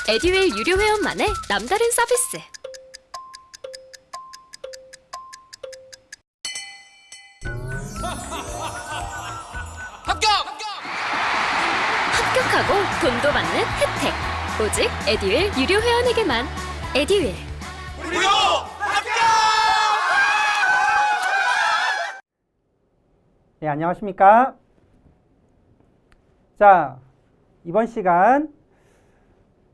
에듀윌 유료 회원만의 남다른 서비스. 합격하고 돈도 받는 혜택. 오직 에듀윌 유료 회원에게만. 에듀윌. 무료 합격! 네, 안녕하십니까? 자, 이번 시간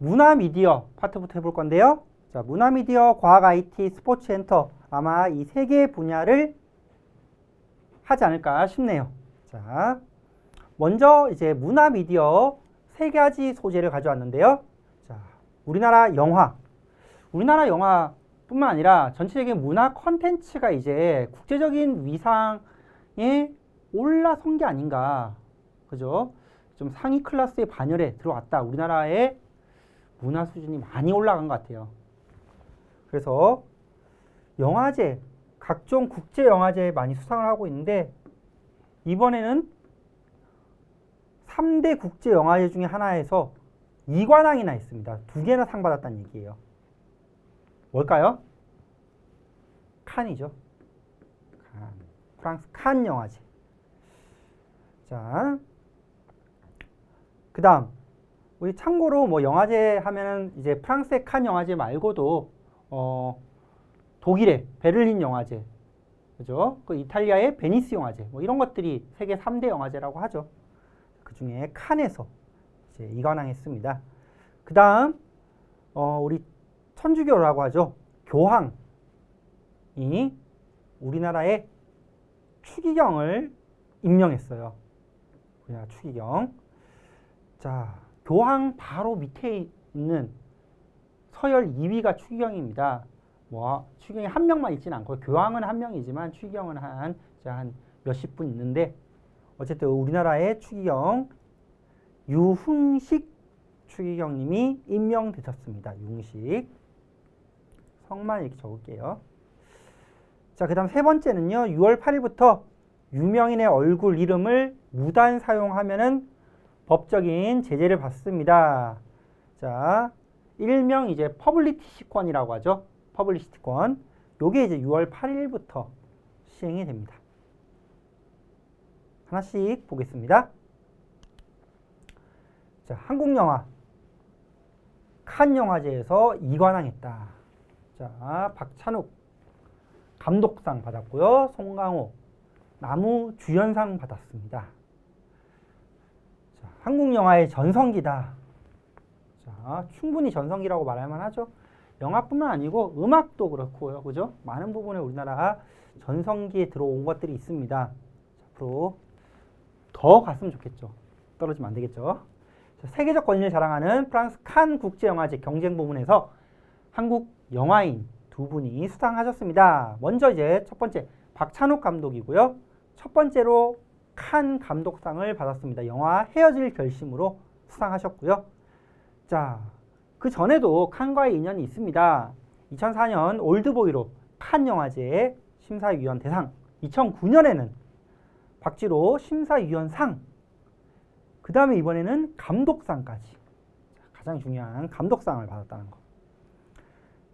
문화미디어 파트부터 해볼 건데요. 자, 문화미디어, 과학 IT, 스포츠 엔터, 아마 이 세 개의 분야를 하지 않을까 싶네요. 자, 먼저 이제 문화미디어 세 가지 소재를 가져왔는데요. 자, 우리나라 영화뿐만 아니라 전체적인 문화 콘텐츠가 이제 국제적인 위상에 올라선 게 아닌가. 그죠? 좀 상위 클래스의 반열에 들어왔다. 우리나라의 문화 수준이 많이 올라간 것 같아요. 그래서 영화제, 각종 국제 영화제에 많이 수상을 하고 있는데 이번에는 3대 국제 영화제 중에 하나에서 2관왕이나 있습니다. 2개나 상 받았다는 얘기예요. 뭘까요? 칸이죠. 프랑스 칸 영화제. 자, 그 다음 우리 참고로 뭐 영화제 하면은 이제 프랑스의 칸 영화제 말고도 독일의 베를린 영화제, 그죠? 그 이탈리아의 베니스 영화제, 뭐 이런 것들이 세계 3대 영화제라고 하죠. 그 중에 칸에서 이제 이관왕했습니다. 그 다음 우리 천주교라고 하죠. 교황이 우리나라의 추기경을 임명했어요. 우리나라 추기경. 자, 교황 바로 밑에 있는 서열 2위가 추기경입니다. 뭐 추기경이 한 명만 있지는 않고 교황은 한 명이지만 추기경은 한 몇십 분 있는데 어쨌든 우리나라의 추기경 유흥식 추기경님이 임명되셨습니다. 유흥식. 성만 이렇게 적을게요. 자, 그 다음 세 번째는요. 6월 8일부터 유명인의 얼굴 이름을 무단 사용하면은 법적인 제재를 받습니다. 자, 일명 이제 퍼블리시티권이라고 하죠. 퍼블리시티권. 요게 이제 6월 8일부터 시행이 됩니다. 하나씩 보겠습니다. 자, 한국 영화 칸 영화제에서 2관왕했다. 자, 박찬욱 감독상 받았고요. 송강호 나무주연상 받았습니다. 자, 한국 영화의 전성기다. 자, 충분히 전성기라고 말할만 하죠. 영화뿐만 아니고 음악도 그렇고요. 그죠? 많은 부분에 우리나라 전성기에 들어온 것들이 있습니다. 앞으로 더 갔으면 좋겠죠. 떨어지면 안 되겠죠. 자, 세계적 권위를 자랑하는 프랑스 칸 국제영화제 경쟁 부문에서 한국 영화인 두 분이 수상하셨습니다. 먼저 이제 첫 번째 박찬욱 감독이고요. 첫 번째로 칸 감독상을 받았습니다. 영화 헤어질 결심으로 수상하셨고요. 자, 그 전에도 칸과의 인연이 있습니다. 2004년 올드보이로 칸 영화제의 심사위원 대상, 2009년에는 박지로 심사위원상, 그 다음에 이번에는 감독상까지. 가장 중요한 감독상을 받았다는 거.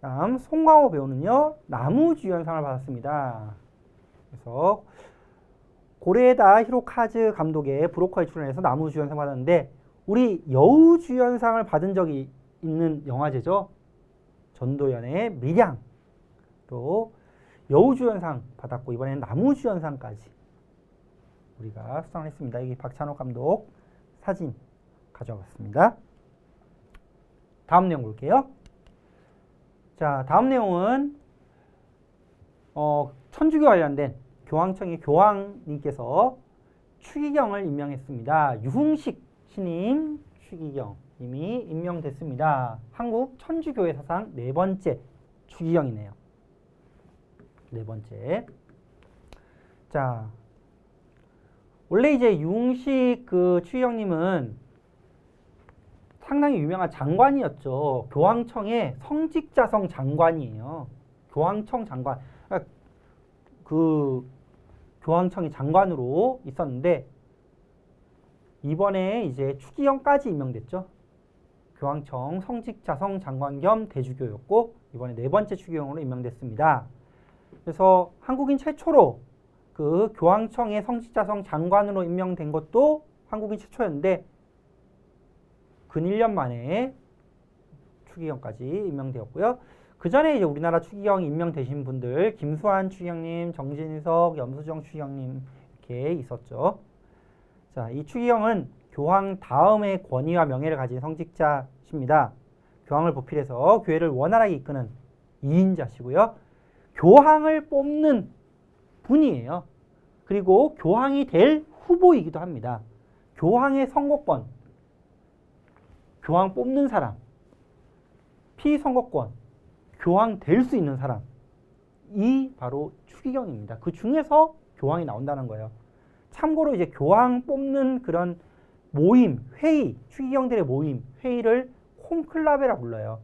다음 송강호 배우는요. 나무주연상을 받았습니다. 그래서 고레에다 히로카즈 감독의 브로커에 출연해서 나무주연상 받았는데 우리 여우주연상을 받은 적이 있는 영화제죠. 전도연의 밀양. 또 여우주연상 받았고 이번에는 나무주연상까지 우리가 수상을 했습니다. 이게 박찬욱 감독 사진 가져와 봤습니다. 다음 내용 볼게요. 자, 다음 내용은 천주교 관련된 교황청의 교황님께서 추기경을 임명했습니다. 유흥식 신임 추기경님이 임명됐습니다. 한국 천주교회 사상 네 번째 추기경이네요. 네 번째. 자, 원래 이제 유흥식 그 추기경님은 상당히 유명한 장관이었죠. 교황청의 성직자성 장관이에요. 교황청 장관. 그러니까 그 교황청의 장관으로 있었는데 이번에 이제 추기경까지 임명됐죠. 교황청 성직자성 장관 겸 대주교였고 이번에 네 번째 추기경으로 임명됐습니다. 그래서 한국인 최초로 그 교황청의 성직자성 장관으로 임명된 것도 한국인 최초였는데 근 1년 만에 추기경까지 임명되었고요. 그 전에 이제 우리나라 추기경 임명되신 분들 김수환 추기경님, 정진석, 염수정 추기경님 이렇게 있었죠. 자, 이 추기경은 교황 다음의 권위와 명예를 가진 성직자십니다. 교황을 보필해서 교회를 원활하게 이끄는 2인자시고요. 교황을 뽑는 분이에요. 그리고 교황이 될 후보이기도 합니다. 교황의 선거권, 교황 뽑는 사람, 피선거권, 교황 될 수 있는 사람, 이 바로 추기경입니다. 그 중에서 교황이 나온다는 거예요. 참고로 이제 교황 뽑는 그런 모임, 회의, 추기경들의 모임, 회의를 콘클라베라 불러요.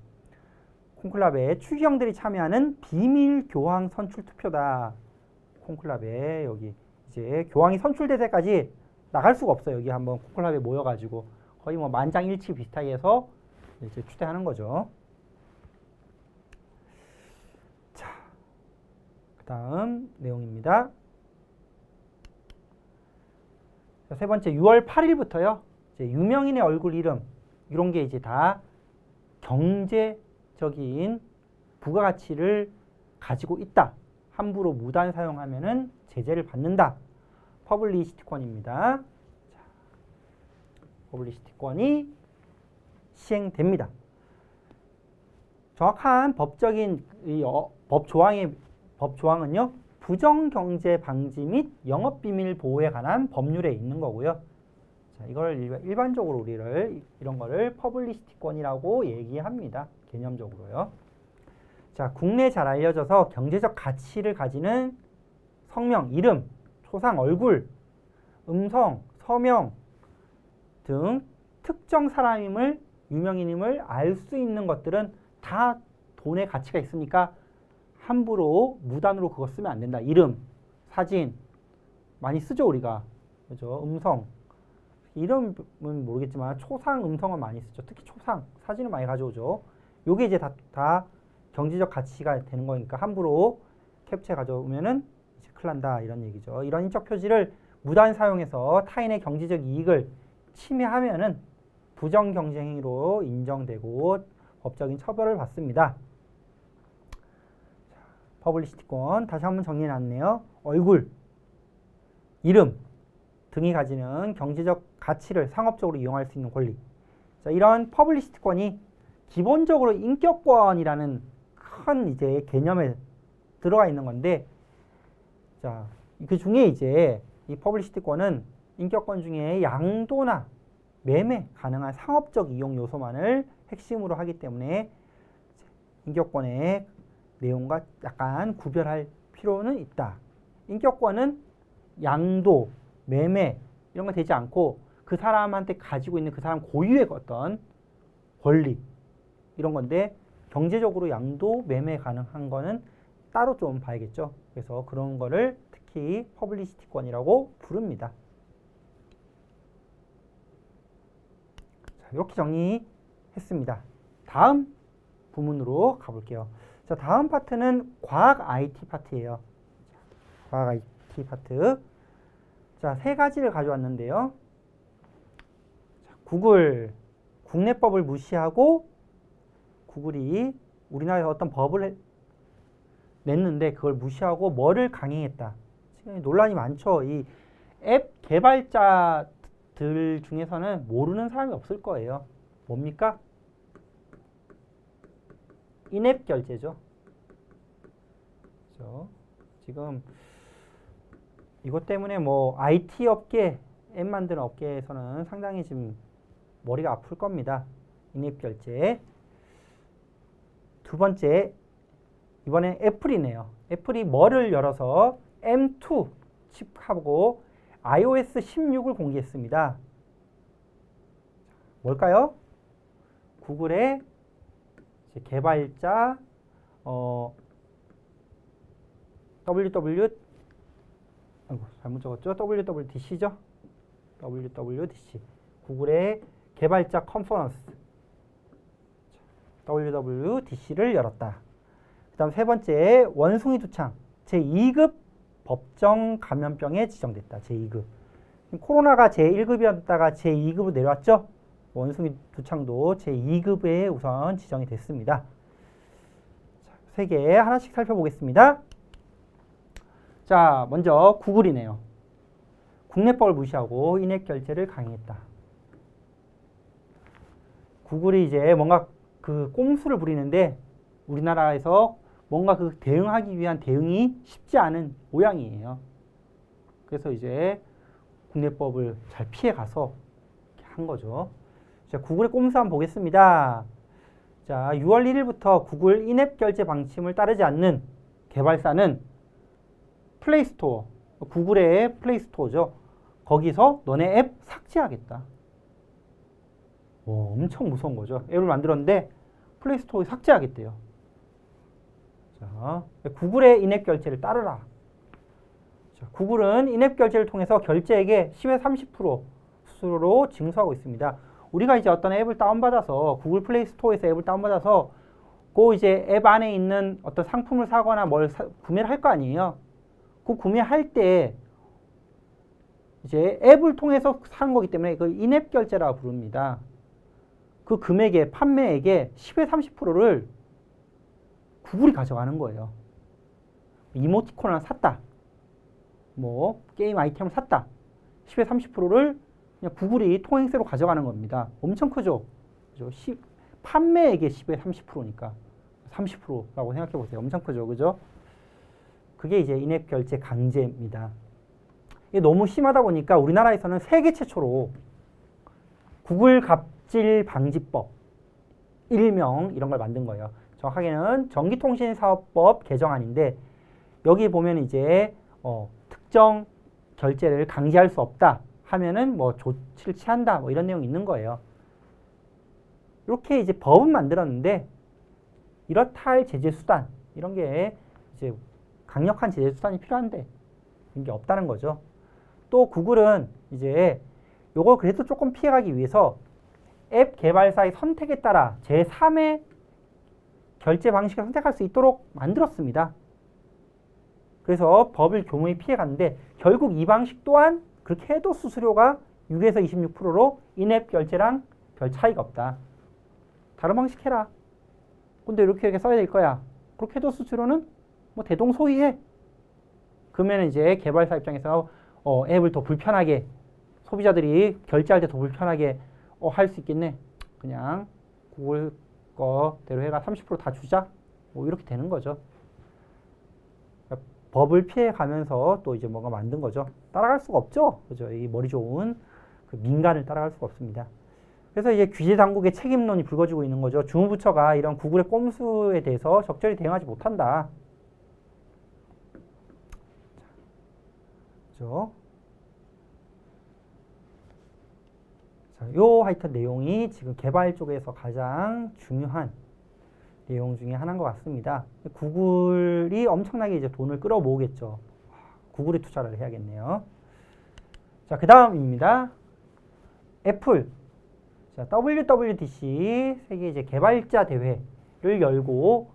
콘클라베에 추기경들이 참여하는 비밀 교황 선출 투표다. 콘클라베 여기 이제 교황이 선출될 때까지 나갈 수가 없어요. 여기 한번 콘클라베 모여가지고 거의 뭐 만장일치 비슷하게 해서 이제 추대하는 거죠. 자, 그 다음 내용입니다. 자, 세 번째 6월 8일부터요. 이제 유명인의 얼굴 이름 이런 게 이제 다 경제적인 부가가치를 가지고 있다. 함부로 무단 사용하면은 제재를 받는다. 퍼블리시티권입니다. 자, 퍼블리시티권이 시행됩니다. 정확한 법적인 법 조항은요. 부정경제 방지 및 영업비밀 보호에 관한 법률에 있는 거고요. 자, 이걸 일반적으로 우리를 이런 거를 퍼블리시티권이라고 얘기합니다. 개념적으로요. 자, 국내에 잘 알려져서 경제적 가치를 가지는 성명, 이름, 초상, 얼굴, 음성, 서명 등 특정 사람임을 유명인임을 알 수 있는 것들은 다 돈의 가치가 있으니까 함부로 무단으로 그거 쓰면 안 된다. 이름, 사진 많이 쓰죠 우리가. 그죠? 음성. 이름은 모르겠지만 초상, 음성은 많이 쓰죠. 특히 초상, 사진을 많이 가져오죠. 요게 이제 다 경제적 가치가 되는 거니까 함부로 캡처해 가져오면은 이제 큰일 난다 이런 얘기죠. 이런 인적 표지를 무단 사용해서 타인의 경제적 이익을 침해하면은 부정 경쟁 행위로 인정되고 법적인 처벌을 받습니다. 퍼블리시티권 다시 한번 정리해 놨네요. 얼굴, 이름 등이 가지는 경제적 가치를 상업적으로 이용할 수 있는 권리. 자, 이런 퍼블리시티권이 기본적으로 인격권이라는 큰 이제 개념에 들어가 있는 건데, 자, 그 중에 이제 이 퍼블리시티권은 인격권 중에 양도나 매매 가능한 상업적 이용 요소만을 핵심으로 하기 때문에 인격권의 내용과 약간 구별할 필요는 있다. 인격권은 양도, 매매 이런 거 되지 않고 그 사람한테 가지고 있는 그 사람 고유의 어떤 권리 이런 건데 경제적으로 양도, 매매 가능한 거는 따로 좀 봐야겠죠. 그래서 그런 거를 특히 퍼블리시티권이라고 부릅니다. 자, 이렇게 정리했습니다. 다음 부문으로 가볼게요. 자, 다음 파트는 과학 IT 파트예요. 과학 IT 파트. 자, 세 가지를 가져왔는데요. 자, 구글, 국내법을 무시하고 구글이 우리나라에서 어떤 법을 냈는데 그걸 무시하고 뭐를 강행했다. 지금 논란이 많죠. 이 앱 개발자들 중에서는 모르는 사람이 없을 거예요. 뭡니까? 인앱 결제죠. 그렇죠? 지금 이것 때문에 뭐 IT 업계, 앱 만드는 업계에서는 상당히 지금 머리가 아플 겁니다. 인앱 결제. 두 번째, 이번에 애플이네요. 애플이 뭐를 열어서 M2 칩하고 iOS 16을 공개했습니다. 뭘까요? 구글의 개발자 잘못 적었죠? WWDC죠? WWDC 구글의 개발자 컨퍼런스 WWDC를 열었다. 그 다음 세 번째, 원숭이 두창 제2급 법정 감염병에 지정됐다. 제2급. 코로나가 제1급이었다가 제2급으로 내려왔죠. 원숭이 두창도 제2급에 우선 지정이 됐습니다. 세 개 하나씩 살펴보겠습니다. 자, 먼저 구글이네요. 국내법을 무시하고 인앱 결제를 강행했다. 구글이 이제 뭔가 그 꼼수를 부리는데 우리나라에서 뭔가 그 대응하기 위한 대응이 쉽지 않은 모양이에요. 그래서 이제 국내법을 잘 피해 가서 한 거죠. 자, 구글의 꼼수 한번 보겠습니다. 자, 6월 1일부터 구글 인앱 결제 방침을 따르지 않는 개발사는 플레이스토어, 구글의 플레이스토어죠. 거기서 너네 앱 삭제하겠다. 오, 엄청 무서운 거죠. 앱을 만들었는데 플레이스토어에 삭제하겠대요. 자, 구글의 인앱 결제를 따르라. 자, 구글은 인앱 결제를 통해서 결제액의 10에서 30% 수수료로 징수하고 있습니다. 우리가 이제 어떤 앱을 다운받아서 구글 플레이 스토어에서 앱을 다운받아서 그 이제 앱 안에 있는 어떤 상품을 사거나 뭘 구매를 할 거 아니에요. 그 구매할 때 이제 앱을 통해서 산 거기 때문에 그 인앱 결제라고 부릅니다. 그 금액의 판매액의 10에서 30%를 구글이 가져가는 거예요. 이모티콘을 샀다. 뭐 게임 아이템을 샀다. 10에서 30%를 그냥 구글이 통행세로 가져가는 겁니다. 엄청 크죠? 그죠? 판매액의 10에 30%니까 30%라고 생각해 보세요. 엄청 크죠? 그죠? 그게 이제 인앱 결제 강제입니다. 이게 너무 심하다 보니까 우리나라에서는 세계 최초로 구글 갑질 방지법, 일명 이런 걸 만든 거예요. 정확하게는 전기통신사업법 개정안인데 여기 보면 이제 특정 결제를 강제할 수 없다 하면은 뭐 조치를 취한다 뭐 이런 내용이 있는 거예요. 이렇게 이제 법은 만들었는데 이렇다 할 제재 수단 이런 게 이제 강력한 제재 수단이 필요한데 이게 없다는 거죠. 또 구글은 이제 요거 그래도 조금 피해가기 위해서 앱 개발사의 선택에 따라 제3의 결제 방식을 선택할 수 있도록 만들었습니다. 그래서 법을 교묘히 피해갔는데 결국 이 방식 또한 그렇게 해도 수수료가 6에서 26%로 인앱 결제랑 별 차이가 없다. 다른 방식 해라. 근데 이렇게 써야 될 거야. 그렇게 해도 수수료는 뭐 대동소이해. 그러면 이제 개발사 입장에서 앱을 더 불편하게 소비자들이 결제할 때 더 불편하게 할 수 있겠네. 그냥 구글 거대로 해가 30% 다 주자. 뭐 이렇게 되는 거죠. 그러니까 법을 피해 가면서 또 이제 뭔가 만든 거죠. 따라갈 수가 없죠. 그죠? 이 머리 좋은 그 민간을 따라갈 수가 없습니다. 그래서 이제 규제 당국의 책임론이 불거지고 있는 거죠. 주무부처가 이런 구글의 꼼수에 대해서 적절히 대응하지 못한다. 그죠? 자, 요 하여튼 내용이 지금 개발 쪽에서 가장 중요한 내용 중에 하나인 것 같습니다. 구글이 엄청나게 이제 돈을 끌어모으겠죠. 구글에 투자를 해야겠네요. 자, 그 다음입니다. 애플. 자, WWDC 세계 이제 개발자 대회를 열고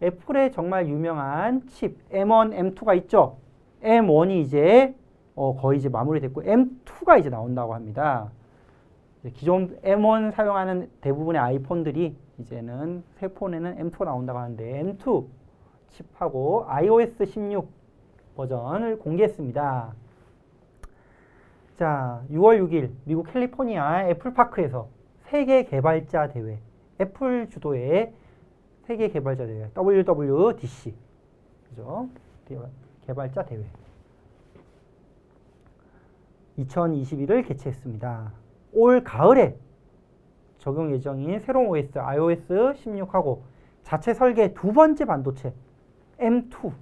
애플의 정말 유명한 칩 M1, M2가 있죠. M1이 이제 거의 이제 마무리됐고 M2가 이제 나온다고 합니다. 기존 M1 사용하는 대부분의 아이폰들이 이제는 새 폰에는 M2가 나온다고 하는데 M2 칩하고 iOS 16 버전을 공개했습니다. 자, 6월 6일 미국 캘리포니아 애플파크에서 세계 개발자 대회, 애플 주도의 세계 개발자 대회, WWDC, 그죠? 개발자 대회 2021을 개최했습니다. 올 가을에 적용 예정인 새로운 OS, iOS 16하고 자체 설계 두 번째 반도체 M2를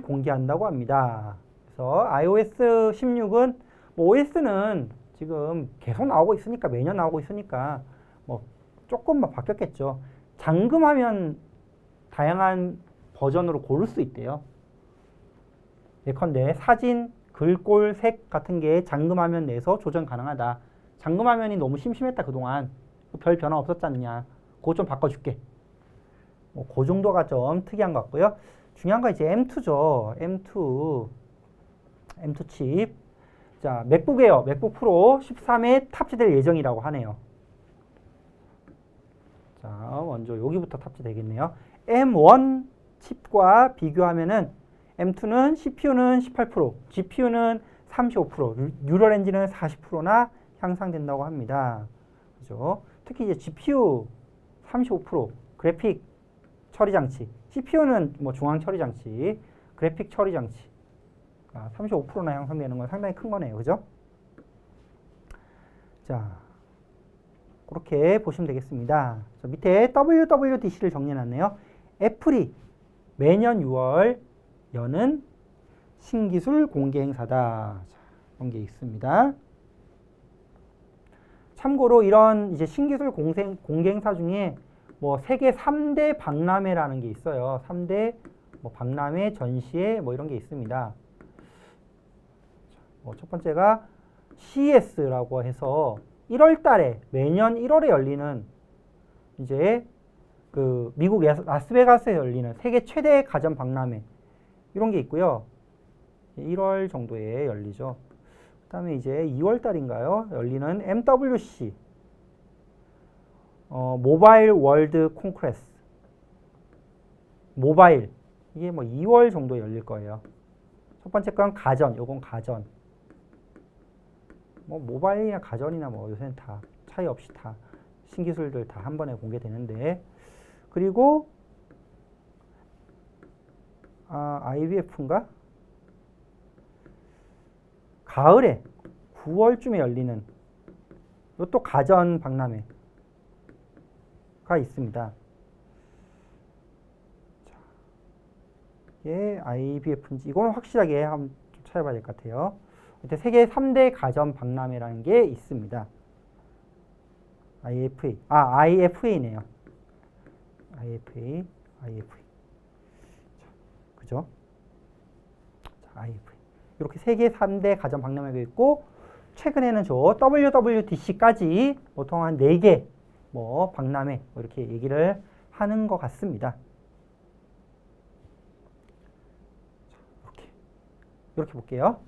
공개한다고 합니다. 그래서 iOS 16은 뭐 OS는 지금 계속 나오고 있으니까 매년 나오고 있으니까 뭐 조금만 바뀌었겠죠. 잠금하면 다양한 버전으로 고를 수 있대요. 예컨대 사진, 글꼴, 색 같은 게 잠금화면 내에서 조정 가능하다. 잠금화면이 너무 심심했다 그동안. 별 변화 없었지 않냐. 그거 좀 바꿔줄게. 뭐, 그 정도가 좀 특이한 것 같고요. 중요한 건 이제 M2죠. M2 칩. 자, 맥북 에어, 맥북 프로 13에 탑재될 예정이라고 하네요. 자, 먼저 여기부터 탑재되겠네요. M1 칩과 비교하면은 M2는 CPU는 18%, GPU는 35%, 뉴럴 엔진은 40%나 향상된다고 합니다. 그죠? 특히 이제 GPU 35%, 그래픽 처리 장치, CPU는 뭐 중앙 처리 장치, 그래픽 처리 장치 35%나 향상되는 건 상당히 큰 거네요. 그죠? 자, 그렇게 보시면 되겠습니다. 밑에 WWDC를 정리해놨네요. 애플이 매년 6월 여는 신기술 공개 행사다. 자, 그런 게 있습니다. 참고로 이런 이제 신기술 공개 행사 중에 뭐 세계 3대 박람회라는 게 있어요. 3대 뭐 박람회, 전시회 뭐 이런 게 있습니다. 첫 번째가 CES라고 해서 1월 달에 매년 1월에 열리는 이제 그 미국 라스베가스에 열리는 세계 최대 가전 박람회 이런 게 있고요. 1월 정도에 열리죠. 그다음에 이제 2월 달인가요? 열리는 MWC 모바일 월드 콩크레스 모바일 이게 뭐 2월 정도에 열릴 거예요. 첫 번째 건 가전, 요건 가전. 뭐 모바일이나 가전이나 뭐 요새는 다 차이 없이 다 신기술들 다 한 번에 공개되는데 그리고 IBF인가? 가을에 9월쯤에 열리는 또 가전 박람회가 있습니다. 자, 이게 IBF인지 이거는 확실하게 한번 좀 찾아봐야 될 것 같아요. 세계 3대 가전 박람회라는 게 있습니다. IFA네요. IFA. 자, 그죠? 자, IFA. 이렇게 세계 3대 가전 박람회가 있고, 최근에는 저 WWDC까지 보통 한 4개 뭐 박람회 뭐 이렇게 얘기를 하는 것 같습니다. 자, 이렇게 볼게요.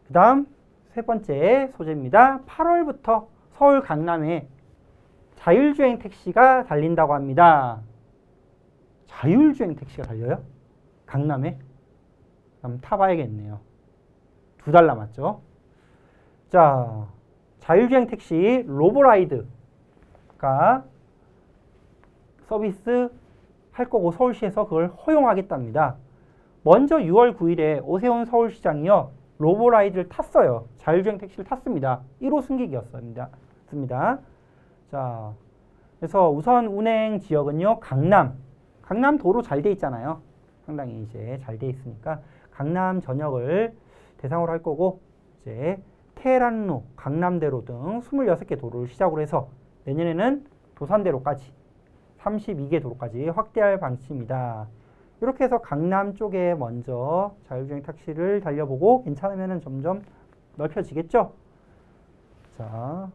그 다음 세 번째 소재입니다. 8월부터 서울 강남에 자율주행 택시가 달린다고 합니다. 자율주행 택시가 달려요? 강남에? 한번 타봐야겠네요. 2달 남았죠. 자, 자율주행 택시 로보라이드가 서비스 할 거고 서울시에서 그걸 허용하겠답니다. 먼저 6월 9일에 오세훈 서울시장이요. 로보라이드를 탔어요. 자율주행 택시를 탔습니다. 1호 승객이었습니다. 자, 그래서 우선 운행 지역은요. 강남 도로 잘 돼 있잖아요. 상당히 이제 잘 돼 있으니까 강남 전역을 대상으로 할 거고 이제 테헤란로, 강남대로 등 26개 도로를 시작으로 해서 내년에는 도산대로까지 32개 도로까지 확대할 방침입니다. 이렇게 해서 강남 쪽에 먼저 자율주행 택시를 달려보고 괜찮으면 점점 넓혀지겠죠? 자,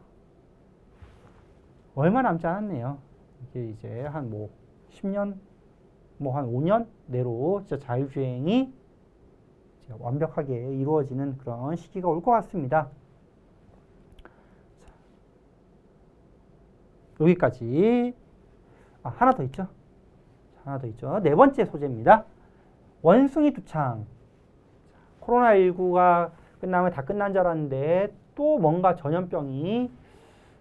얼마 남지 않았네요. 이게 이제 한 뭐 10년, 뭐 한 5년 내로 진짜 자율주행이 완벽하게 이루어지는 그런 시기가 올 것 같습니다. 자, 여기까지. 하나 더 있죠? 하나 더 있죠. 네 번째 소재입니다. 원숭이 두창. 코로나19가 끝나면 다 끝난 줄 알았는데 또 뭔가 전염병이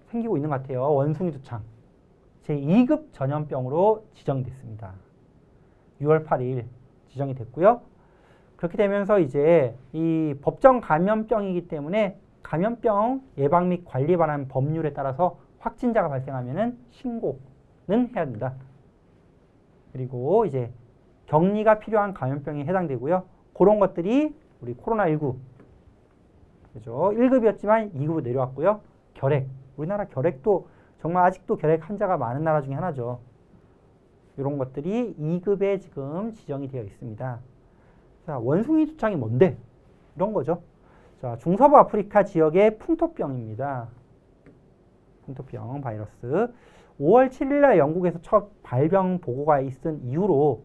생기고 있는 것 같아요. 원숭이 두창. 제2급 전염병으로 지정됐습니다. 6월 8일 지정이 됐고요. 그렇게 되면서 이제 이 법정 감염병이기 때문에 감염병 예방 및 관리에 관한 법률에 따라서 확진자가 발생하면은 신고는 해야 된다. 그리고 이제 격리가 필요한 감염병에 해당되고요. 그런 것들이 우리 코로나19 그죠? 1급이었지만 2급으로 내려왔고요. 결핵. 우리나라 결핵도 정말 아직도 결핵 환자가 많은 나라 중에 하나죠. 이런 것들이 2급에 지금 지정이 되어 있습니다. 자, 원숭이 두창이 뭔데? 이런 거죠. 자, 중서부 아프리카 지역의 풍토병입니다. 풍토병 바이러스. 5월 7일 날 영국에서 첫 발병 보고가 있은 이후로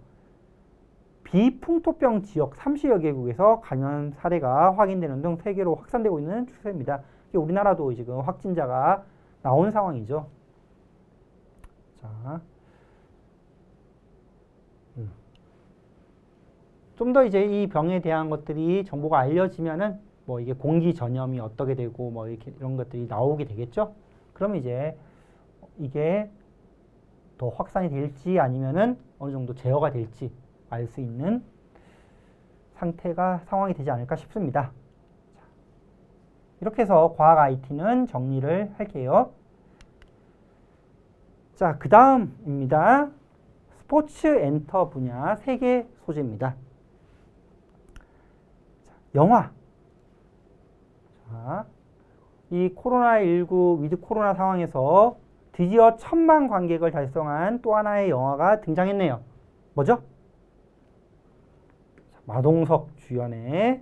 비풍토병 지역 30여 개국에서 감염 사례가 확인되는 등 세계로 확산되고 있는 추세입니다. 우리나라도 지금 확진자가 나온 상황이죠. 자, 좀 더 이제 이 병에 대한 것들이 정보가 알려지면은 뭐 이게 공기 전염이 어떻게 되고 뭐 이렇게 이런 것들이 나오게 되겠죠. 그러면 이제 이게 더 확산이 될지 아니면은 어느 정도 제어가 될지 알 수 있는 상황이 되지 않을까 싶습니다. 이렇게 해서 과학 IT는 정리를 할게요. 자, 그 다음입니다. 스포츠 엔터 분야 3개 소재입니다. 영화. 자, 이 코로나19 위드 코로나 상황에서 드디어 1000만 관객을 달성한 또 하나의 영화가 등장했네요. 뭐죠? 마동석 주연의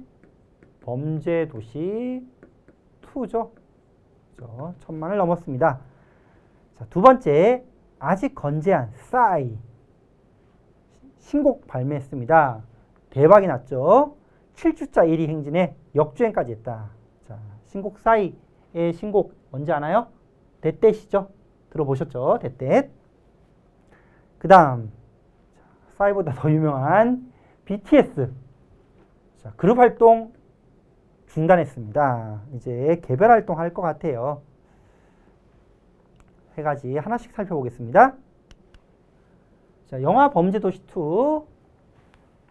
범죄도시 2죠. 그렇죠? 1000만을 넘었습니다. 자, 두 번째, 아직 건재한 싸이. 신곡 발매했습니다. 대박이 났죠. 7주차 1위 행진에 역주행까지 했다. 자, 신곡 싸이의 신곡 뭔지 아나요? 대댓이죠. 들어보셨죠? 대댓. 그 다음, 싸이보다 더 유명한 BTS. 자, 그룹 활동 중단했습니다. 이제 개별 활동할 것 같아요. 세 가지 하나씩 살펴보겠습니다. 자, 영화 범죄도시 2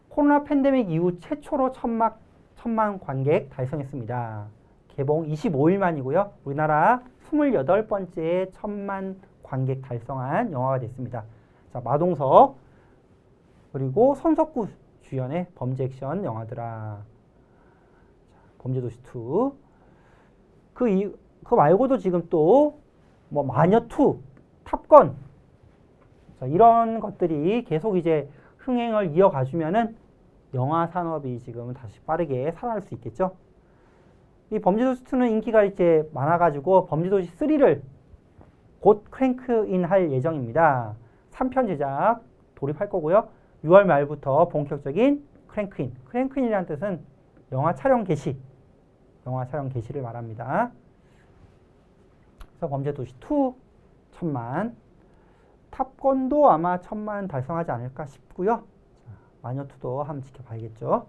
코로나 팬데믹 이후 최초로 1000만 관객 달성했습니다. 개봉 25일 만이고요. 우리나라 28번째 1000만 관객 달성한 영화가 됐습니다. 자, 마동석 그리고 손석구 주연의 범죄 액션 영화더라. 범죄도시 2. 그 말고도 지금 또 뭐 마녀2, 탑건. 자, 이런 것들이 계속 이제 흥행을 이어가주면은 영화 산업이 지금 다시 빠르게 살아날 수 있겠죠. 이 범죄도시 2는 인기가 이제 많아가지고 범죄도시 3를 곧 크랭크인 할 예정입니다. 3편 제작 돌입할 거고요. 6월 말부터 본격적인 크랭크인. 크랭크인이라는 뜻은 영화 촬영 개시. 영화 촬영 개시를 말합니다. 그래서 범죄도시 2 1000만. 탑건도 아마 1000만 달성하지 않을까 싶고요. 마녀2도 한번 지켜봐야겠죠.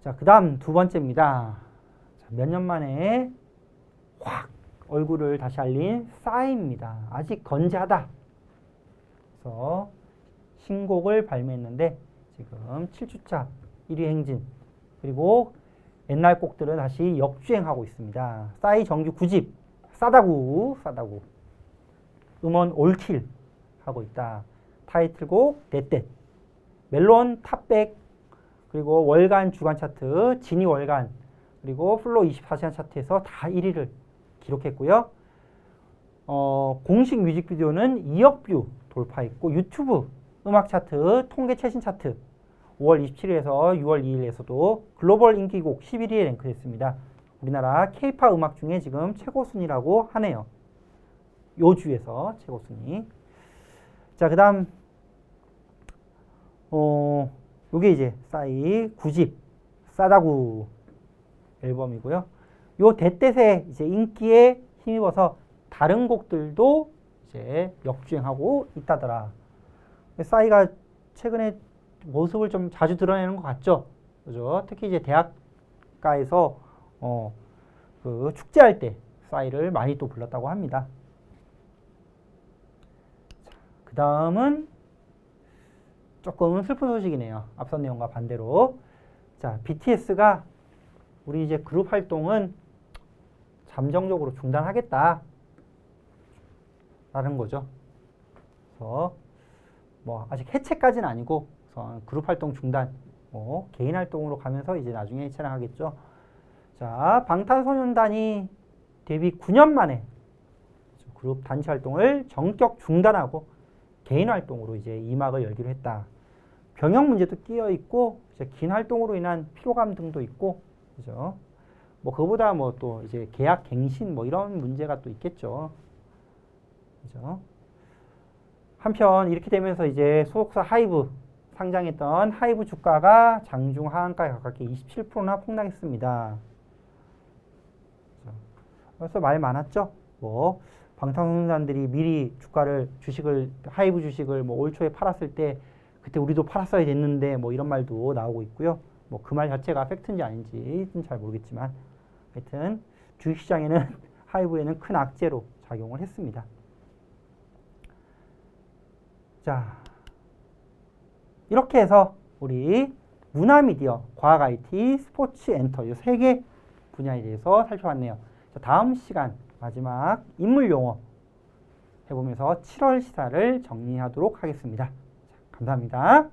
자, 그 다음 두 번째입니다. 몇 년 만에 확 얼굴을 다시 알린 싸이입니다. 아직 건재하다. 그래서 신곡을 발매했는데 지금 7주차 1위 행진 그리고 옛날 곡들은 다시 역주행하고 있습니다. 싸이 정규 9집 싸다구 음원 올킬 하고 있다. 타이틀곡 데댓 멜론 탑백 그리고 월간 주간 차트 지니 월간 그리고 플로 24시간 차트에서 다 1위를 기록했고요. 공식 뮤직비디오는 2억 뷰 돌파했고 유튜브 음악 차트 통계 최신 차트 5월 27일에서 6월 2일에서도 글로벌 인기곡 11위에 랭크됐습니다. 우리나라 K-팝 음악 중에 지금 최고 순위라고 하네요. 요 주에서 최고 순위. 자, 그 다음 요게 이제 싸이 9집 싸다구 앨범이고요. 요 대댓의 이제 인기에 힘입어서 다른 곡들도 이제 역주행하고 있다더라. 싸이가 최근에 모습을 좀 자주 드러내는 것 같죠? 그죠? 특히 이제 대학가에서 그 축제할 때 싸이를 많이 또 불렀다고 합니다. 그 다음은 조금 슬픈 소식이네요. 앞선 내용과 반대로. 자, BTS가 우리 이제 그룹 활동은 잠정적으로 중단하겠다. 라는 거죠. 그래서 뭐 아직 해체까지는 아니고 그룹 활동 중단, 개인 활동으로 가면서 이제 나중에 해체를 하겠죠. 자, 방탄소년단이 데뷔 9년 만에 그룹 단체 활동을 전격 중단하고 개인 활동으로 이제 2막을 열기로 했다. 병역 문제도 끼어 있고 이제 긴 활동으로 인한 피로감 등도 있고 그죠? 뭐 그보다 뭐 또 이제 계약 갱신 뭐 이런 문제가 또 있겠죠. 그죠? 한편 이렇게 되면서 이제 소속사 하이브 상장했던 하이브 주가가 장중 하한가에 가깝게 27%나 폭락했습니다. 그래서 말 많았죠. 뭐 방탄소년단들이 미리 주식을 하이브 주식을 뭐 올 초에 팔았을 때 그때 우리도 팔았어야 됐는데 뭐 이런 말도 나오고 있고요. 뭐 그 말 자체가 팩트인지 아닌지는 잘 모르겠지만 하여튼 주식시장에는 하이브에는 큰 악재로 작용을 했습니다. 자, 이렇게 해서 우리 문화미디어, 과학 IT, 스포츠 엔터 이 세 개 분야에 대해서 살펴봤네요. 자, 다음 시간 마지막 인물 용어 해보면서 7월 시사를 정리하도록 하겠습니다. 자, 감사합니다.